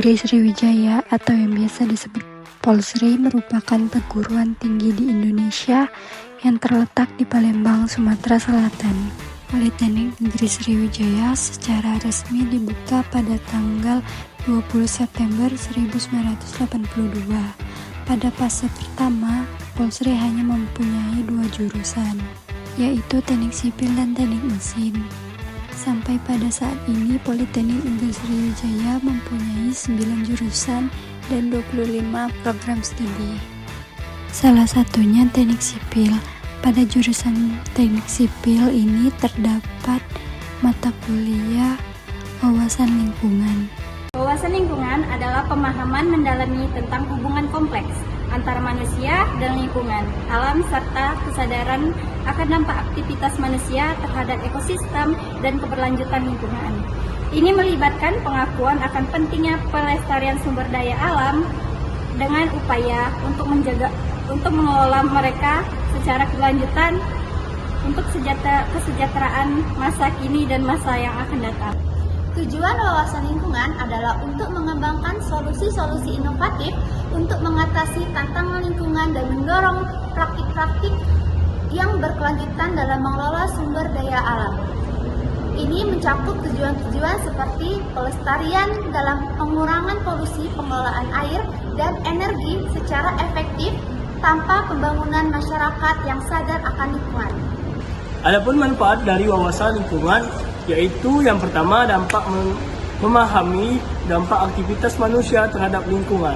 Negeri Sriwijaya atau yang biasa disebut Polsri merupakan perguruan tinggi di Indonesia yang terletak di Palembang, Sumatera Selatan. Politeknik Negeri Sriwijaya secara resmi dibuka pada tanggal 20 September 1982. Pada fase pertama, Polsri hanya mempunyai 2 jurusan, yaitu Teknik Sipil dan Teknik Mesin. Sampai pada saat ini, Politeknik Negeri Sriwijaya mempunyai 9 jurusan dan 25 program studi. Salah satunya Teknik Sipil. Pada jurusan Teknik Sipil ini terdapat mata kuliah wawasan lingkungan. Wawasan lingkungan adalah pemahaman mendalami tentang hubungan kompleks antara manusia dan lingkungan, alam, serta kesadaran akan dampak aktivitas manusia terhadap ekosistem dan keberlanjutan lingkungan. Ini melibatkan pengakuan akan pentingnya pelestarian sumber daya alam dengan upaya untuk mengelola mereka secara keberlanjutan untuk kesejahteraan masa kini dan masa yang akan datang. Tujuan wawasan lingkungan adalah untuk mengembangkan solusi-solusi inovatif untuk mengatasi tantangan lingkungan dan mendorong praktik-praktik yang berkelanjutan dalam mengelola sumber daya alam. Ini mencakup tujuan-tujuan seperti pelestarian dalam pengurangan polusi pengelolaan air dan energi secara efektif tanpa pembangunan masyarakat yang sadar akan lingkungan. Adapun manfaat dari wawasan lingkungan yaitu yang pertama dampak memahami dampak aktivitas manusia terhadap lingkungan.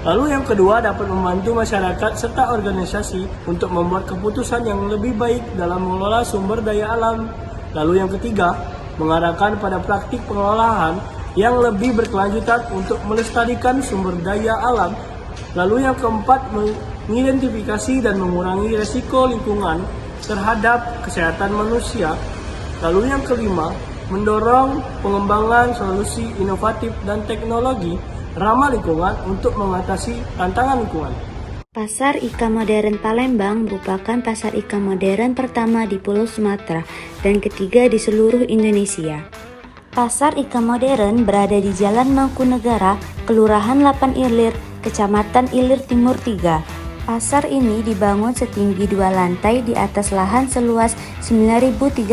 Lalu yang kedua dapat membantu masyarakat serta organisasi untuk membuat keputusan yang lebih baik dalam mengelola sumber daya alam. Lalu yang ketiga mengarahkan pada praktik pengolahan yang lebih berkelanjutan untuk melestarikan sumber daya alam. Lalu yang keempat mengidentifikasi dan mengurangi resiko lingkungan terhadap kesehatan manusia. Lalu yang kelima, mendorong pengembangan solusi inovatif dan teknologi ramah lingkungan untuk mengatasi tantangan lingkungan. Pasar ikan modern Palembang merupakan pasar ikan modern pertama di Pulau Sumatera dan ketiga di seluruh Indonesia. Pasar ikan modern berada di Jalan Mangkunegara, Kelurahan 8 Ilir, Kecamatan Ilir Timur 3. Pasar ini dibangun setinggi 2 lantai di atas lahan seluas 9.319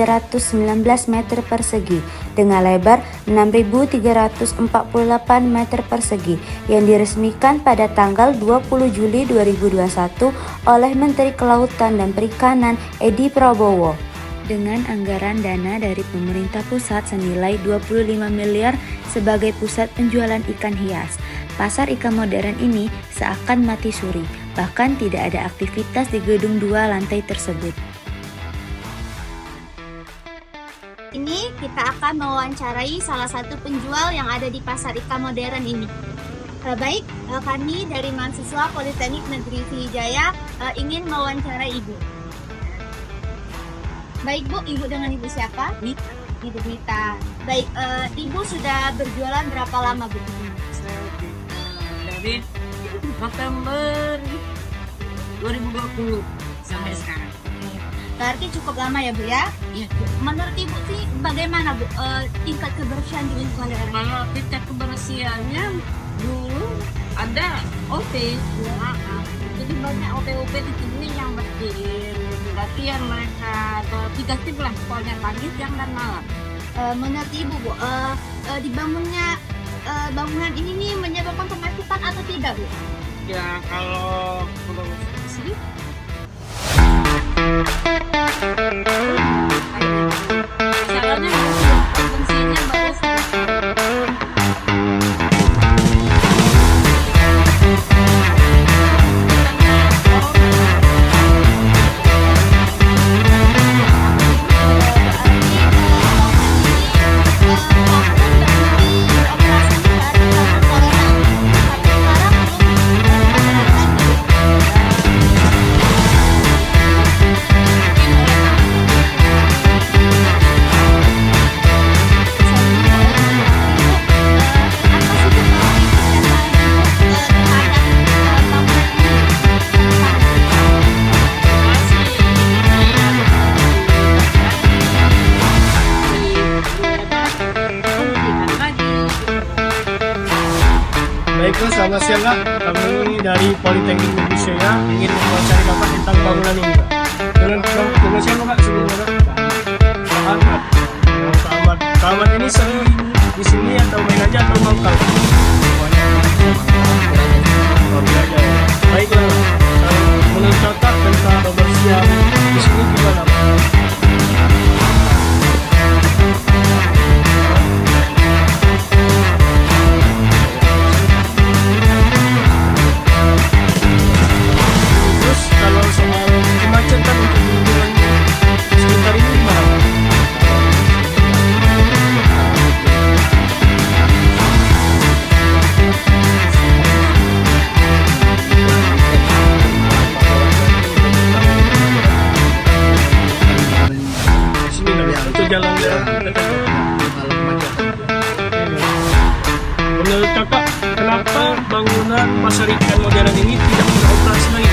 meter persegi dengan lebar 6.348 meter persegi yang diresmikan pada tanggal 20 Juli 2021 oleh Menteri Kelautan dan Perikanan Edi Prabowo. Dengan anggaran dana dari pemerintah pusat senilai 25 miliar sebagai pusat penjualan ikan hias. Pasar ikan modern ini seakan mati suri, bahkan tidak ada aktivitas di gedung 2 lantai tersebut. Ini kita akan mewawancarai salah satu penjual yang ada di pasar ikan modern ini. Baik, kami dari mahasiswa Politeknik Negeri Sriwijaya ingin mewawancarai Ibu. Baik Bu, Ibu dengan Ibu siapa? Ibu Mita. Baik, Ibu sudah berjualan berapa lama Bu? Dari November 2020 sampai sekarang. Berarti cukup lama ya Bu ya? Iya. Menurut Ibu sih bagaimana Bu tingkat kebersihan di lingkungan daerah? Kalau tingkat kebersihannya dulu ada OP, jadi banyak OP di sini yang bersih. Latihan mereka ada 3 shift lah, pokoknya pagi, siang dan malam. Menurut Ibu Bu, dibangunnya bangunan ini nih menyebabkan kemacetan atau tidak Bu? Ya kalau sini caranya fungsinya bagus. selamat siang Kak. Kami dari Politeknik Indonesia ya, ingin mewawancari Bapak tentang bangunan ini Kak. Dengan siapa Kak sebelumnya Kak? Ahmad. Ahmad ini sering di sini atau main aja atau mangkal? Baiklah, menurut Kakak tentang kebersihan di sini gimana? Terus kalau soal kemacetan untuk lingkungan sekitar ini gimana? Jalan menurut Kakak, kenapa bangunan pasar ikan modern ini tidak beroperasi lagi?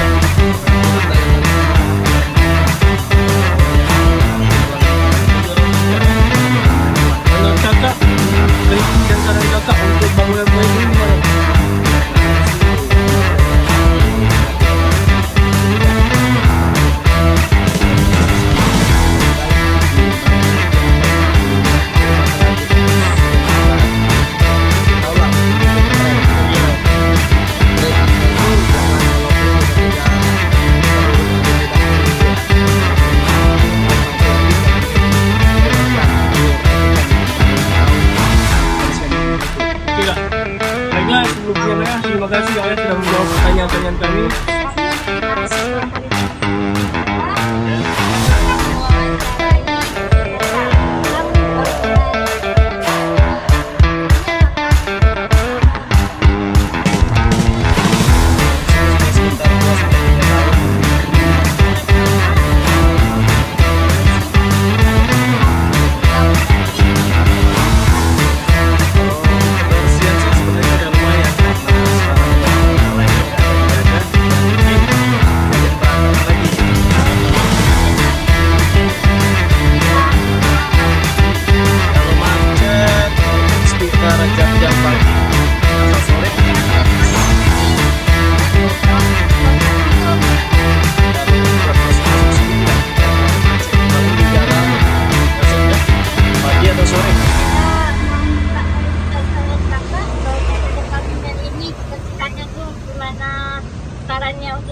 Menurut Kakak, kritik dan saran Kakak untuk bangunan baik ini gimana? Sebelumnya terima kasih ya sudah menjawab pertanyaan-pertanyaan kami.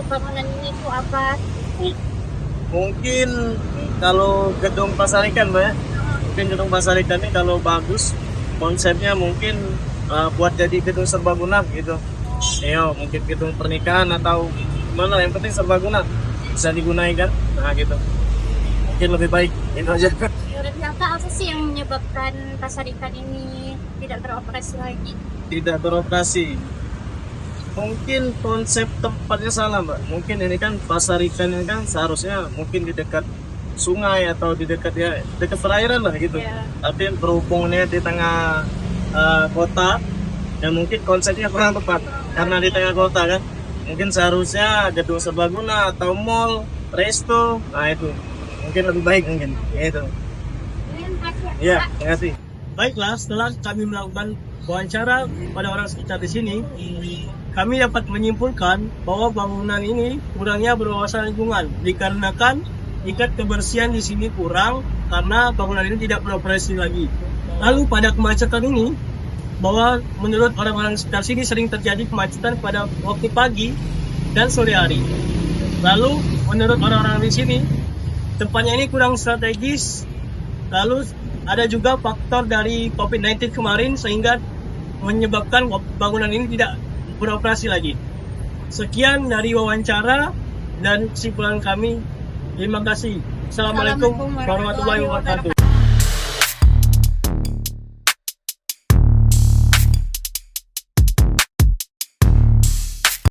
Bangunan ini itu apa? Mungkin kalau gedung pasar ikan, Mbak ya. Mungkin gedung pasar ikan ini kalau bagus, konsepnya mungkin buat jadi gedung serbaguna gitu. Ya, mungkin gedung pernikahan atau mana, yang penting serbaguna bisa digunakan. Nah gitu. Mungkin lebih baik itu aja. Menurut Kakak apa sih yang menyebabkan pasar ikan ini tidak beroperasi lagi? Tidak beroperasi. Mungkin konsep tempatnya salah, Mbak. Mungkin ini kan pasar ikan ini kan seharusnya mungkin di dekat sungai atau di dekat dekat perairan lah gitu. Tapi berhubungnya di tengah kota, dan mungkin konsepnya kurang tepat karena di tengah kota kan. Mungkin seharusnya gedung serbaguna atau mall, resto, nah itu mungkin lebih baik mungkin. Ya itu. Iya, terima kasih. Baiklah, setelah kami melakukan wawancara pada orang sekitar di sini, kami dapat menyimpulkan bahwa bangunan ini kurangnya berwawasan lingkungan dikarenakan tingkat kebersihan di sini kurang karena bangunan ini tidak beroperasi lagi. Lalu pada kemacetan ini, bahwa menurut orang-orang sekitar sini sering terjadi kemacetan pada waktu pagi dan sore hari. Lalu menurut orang-orang di sini, tempatnya ini kurang strategis. Lalu ada juga faktor dari COVID-19 kemarin sehingga menyebabkan bangunan ini tidak beroperasi lagi. Sekian dari wawancara dan kesimpulan kami. Terima kasih. Assalamualaikum warahmatullahi wabarakatuh.